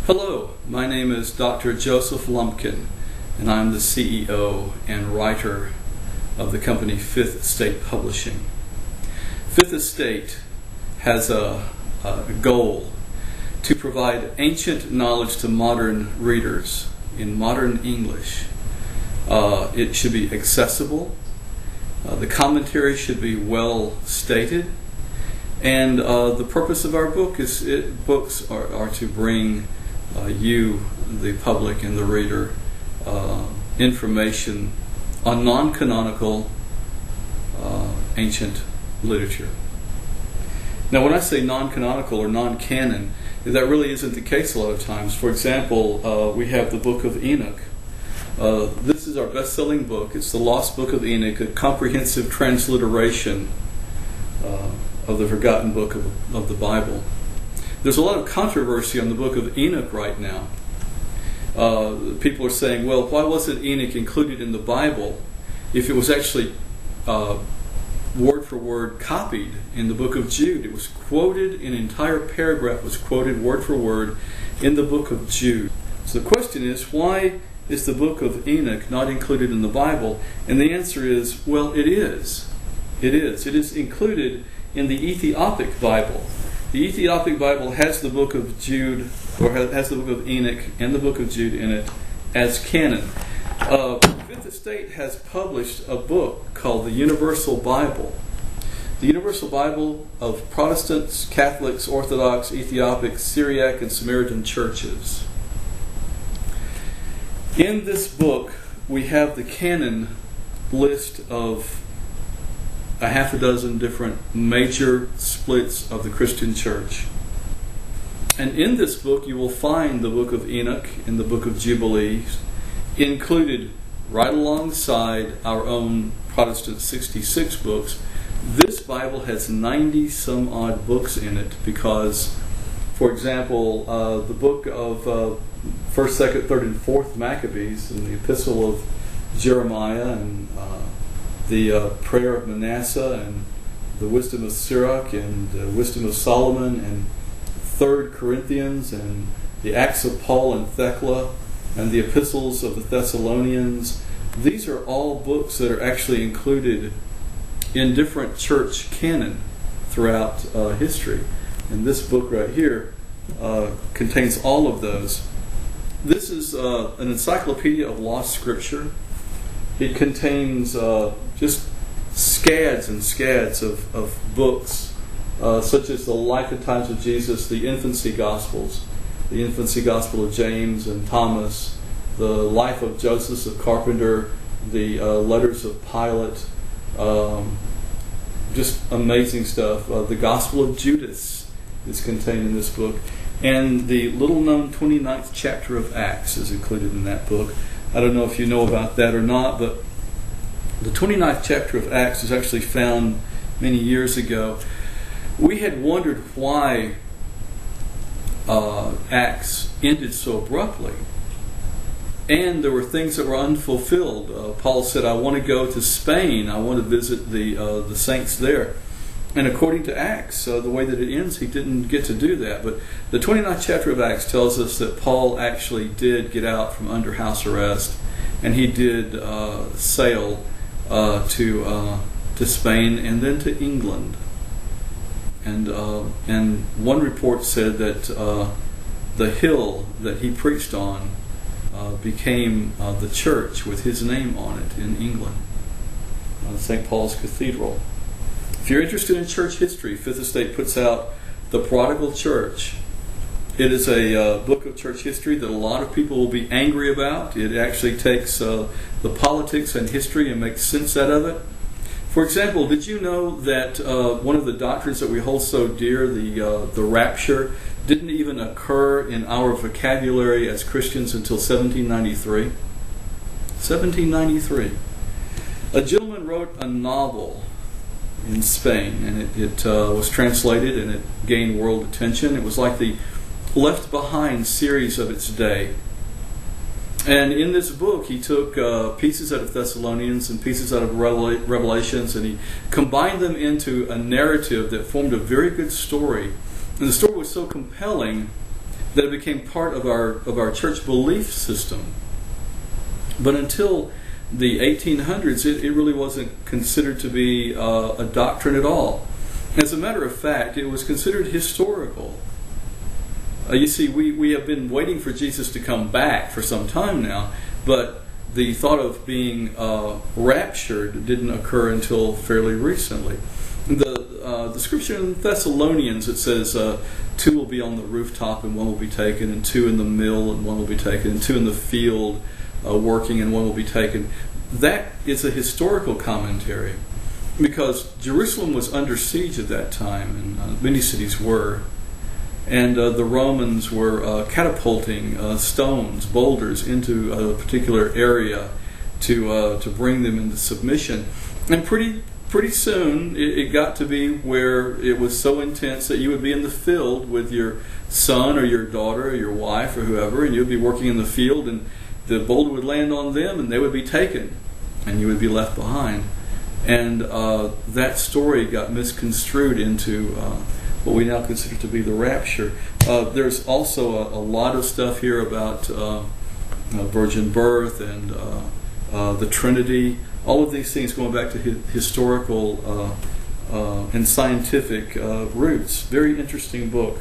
Hello, my name is Dr. Joseph Lumpkin, and I'm the CEO and writer of the company Fifth Estate Publishing. Fifth Estate has a goal to provide ancient knowledge to modern readers in modern English. It should be accessible. The commentary should be well stated. And the purpose of our book is books are to bring you, the public and the reader, information on non-canonical ancient literature. Now, when I say non-canonical or non-canon, that really isn't the case a lot of times. For example, we have the Book of Enoch. This is our best-selling book. It's the Lost Book of Enoch, a comprehensive transliteration of the forgotten book of the Bible. There's a lot of controversy on the Book of Enoch right now. People are saying, well, why wasn't Enoch included in the Bible if it was actually word for word copied in the Book of Jude? It was quoted, an entire paragraph was quoted word for word in the Book of Jude. So the question is, why is the Book of Enoch not included in the Bible? And the answer is, well, it is. It is. It is included in the Ethiopic Bible. The Ethiopic Bible has the Book of Jude, or has the Book of Enoch and the Book of Jude in it as canon. Fifth Estate has published a book called the Universal Bible. The Universal Bible of Protestants, Catholics, Orthodox, Ethiopic, Syriac, and Samaritan churches. In this book, we have the canon list of a half a dozen different major splits of the Christian church. And in this book you will find the Book of Enoch and the Book of Jubilees included right alongside our own Protestant 66 books. This Bible has 90 some odd books in it because, for example, the book of 1st, 2nd, 3rd, and 4th Maccabees and the Epistle of Jeremiah and the Prayer of Manasseh and the Wisdom of Sirach and the Wisdom of Solomon and 3rd Corinthians and the Acts of Paul and Thecla and the Epistles of the Thessalonians. These are all books that are actually included in different church canon throughout history. And this book right here contains all of those. This is an encyclopedia of lost scripture. It contains just scads and scads of books, such as the Life and Times of Jesus, the Infancy Gospels, the Infancy Gospel of James and Thomas, the Life of Joseph the Carpenter, the Letters of Pilate, just amazing stuff. The Gospel of Judas is contained in this book, and the little-known 29th chapter of Acts is included in that book. I don't know if you know about that or not, but the 29th chapter of Acts was actually found many years ago. We had wondered why Acts ended so abruptly. And there were things that were unfulfilled. Paul said, I want to go to Spain. I want to visit the saints there. And according to Acts, the way that it ends, he didn't get to do that. But the 29th chapter of Acts tells us that Paul actually did get out from under house arrest, and he did sail to Spain and then to England. And one report said that the hill that he preached on became the church with his name on it in England, St. Paul's Cathedral. If you're interested in church history, Fifth Estate puts out The Prodigal Church. It is a book of church history that a lot of people will be angry about. It actually takes the politics and history and makes sense out of it. For example, did you know that one of the doctrines that we hold so dear, the rapture, didn't even occur in our vocabulary as Christians until 1793? 1793. A gentleman wrote a novel in Spain, and it was translated and it gained world attention. It was like the Left Behind series of its day. And in this book, he took pieces out of Thessalonians and pieces out of Revelations, and he combined them into a narrative that formed a very good story. And the story was so compelling that it became part of our church belief system. But until the 1800s, it really wasn't considered to be a doctrine at all. As a matter of fact, it was considered historical. You see, we have been waiting for Jesus to come back for some time now, but the thought of being raptured didn't occur until fairly recently. The scripture in Thessalonians, it says 2 will be on the rooftop and 1 will be taken, and 2 in the mill and 1 will be taken, and 2 in the field working and 1 will be taken. That is a historical commentary, because Jerusalem was under siege at that time, and many cities were. And the Romans were catapulting stones, boulders into a particular area to bring them into submission. And pretty soon it got to be where it was so intense that you would be in the field with your son or your daughter or your wife or whoever, and you would be working in the field, and the boulder would land on them and they would be taken, and you would be left behind. And that story got misconstrued into what we now consider to be the rapture. There's also a lot of stuff here about virgin birth and the Trinity. All of these things going back to historical and scientific roots. Very interesting book.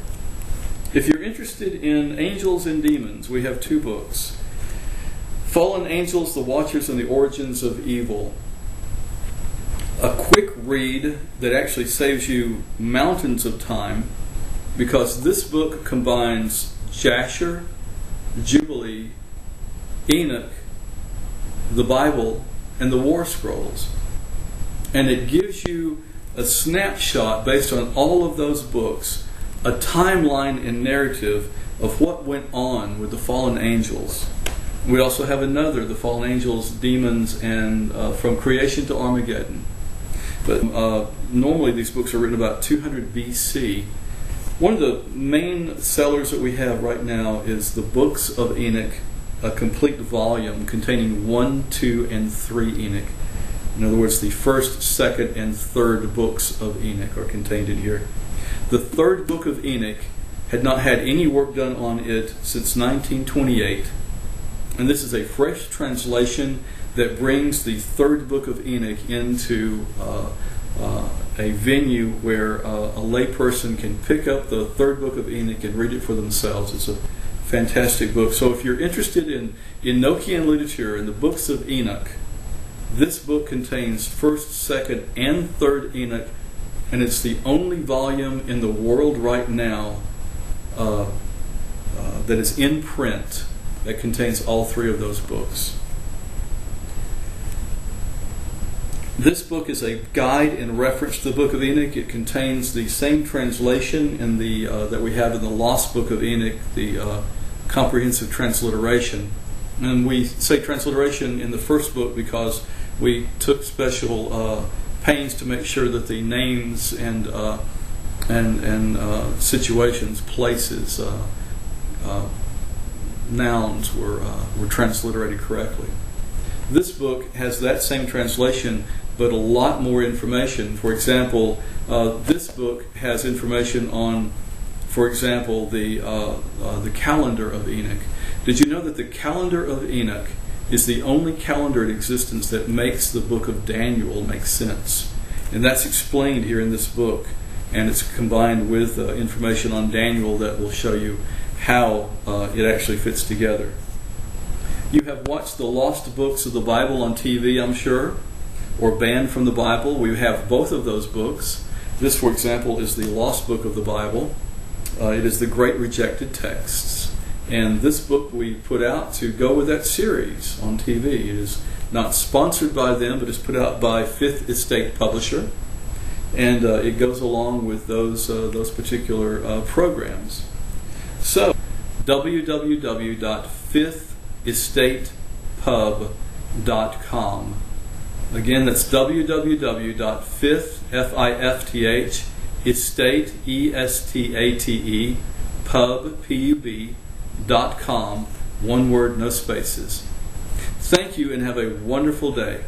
If you're interested in angels and demons, we have 2 books. Fallen Angels, the Watchers and the Origins of Evil. A quick read that actually saves you mountains of time, because this book combines Jasher, Jubilee, Enoch, the Bible, and the War Scrolls. And it gives you a snapshot based on all of those books, a timeline and narrative of what went on with the fallen angels. We also have another, the fallen angels, demons, and from creation to Armageddon. But normally these books are written about 200 BC. One of the main sellers that we have right now is the Books of Enoch, a complete volume containing 1, 2, and 3 Enoch. In other words, the 1st, 2nd, and 3rd books of Enoch are contained in here. The 3rd book of Enoch had not had any work done on it since 1928. And this is a fresh translation that brings the 3rd book of Enoch into a venue where a layperson can pick up the 3rd book of Enoch and read it for themselves. It's a fantastic book. So if you're interested in Enochian literature and the books of Enoch, this book contains 1st, 2nd, and 3rd Enoch, and it's the only volume in the world right now that is in print that contains all 3 of those books. This book is a guide in reference to the Book of Enoch. It contains the same translation in the that we have in the Lost Book of Enoch, the comprehensive transliteration. And we say transliteration in the first book because we took special pains to make sure that the names and situations, places, nouns were transliterated correctly. This book has that same translation, but a lot more information. For example, this book has information on, for example, the calendar of Enoch. Did you know that the calendar of Enoch is the only calendar in existence that makes the book of Daniel make sense? And that's explained here in this book, and it's combined with information on Daniel that will show you how it actually fits together. You have watched the Lost Books of the Bible on TV, I'm sure, or Banned from the Bible. We have both of those books. This, for example, is the Lost Book of the Bible. It is the Great Rejected Texts. And this book we put out to go with that series on TV. It is not sponsored by them, but it's put out by Fifth Estate Publisher. And it goes along with those particular programs. So, www.fifthtestatepub.com. Again, that's www.fiftestate, pub.com. One word, no spaces. Thank you, and have a wonderful day.